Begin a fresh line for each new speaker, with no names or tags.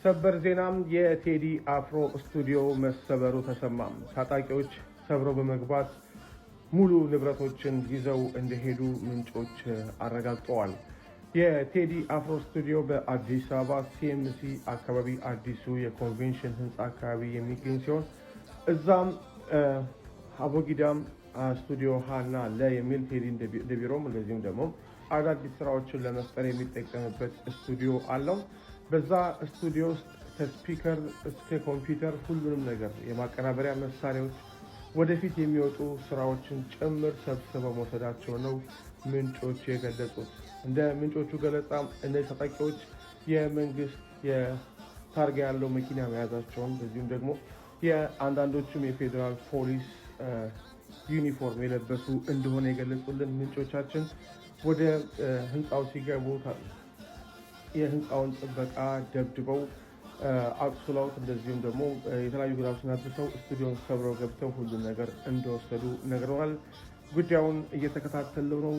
ሰበር ዜናም የቴዲ አፍሮ ስቱዲዮ መሰበሩ ተሰማም። ታጣቂዎች ሰብረው በመግባት ሙሉ ንብረቶችን ይዘው እንደሄዱ ምንጮች አረጋግጠዋል። የቴዲ አፍሮ ስቱዲዮ በአዲስ አበባ ሲኤምሲ አካባቢ አዲሱ የኮንቬንሽን ህንፃ አካባቢ የሚገኝ ሲሆን እዛም አቦጊዳም ስቱዲዮ ሃና ለየሚል ቴዲ እንደቢሮም እንደዚሁም ደግሞ አዳዲስ ስራዎችን ለመፍጠር የሚጠቀምበት ስቱዲዮ አለው። በዛ ስቱዲዮ ውስጥ ከስፒከር እስከ ኮምፒውተር ሁሉንም ነገር የማቀናበሪያ መሳሪያዎች ወደፊት የሚወጡ ስራዎችን ጭምር ሰብስበው መውሰዳቸው ነው ምንጮች የገለጹት። እንደ ምንጮቹ ገለጻ እነዚህ ታጣቂዎች የመንግስት የታርጋ ያለው መኪና መያዛቸውን በዚሁም ደግሞ የአንዳንዶቹም የፌዴራል ፖሊስ ዩኒፎርም የለበሱ እንደሆነ የገለጹልን ምንጮቻችን ወደ ህንፃው ሲገቡ የህንፃውን ጥበቃ ደብድበው አቁስለውት እንደዚሁም ደግሞ የተለያዩ ጉዳቶችን አድርሰው ስቱዲዮን ሰብረው ገብተው ሁሉን ነገር እንደወሰዱ ነግረዋል። ጉዳዩን እየተከታተለው ነው።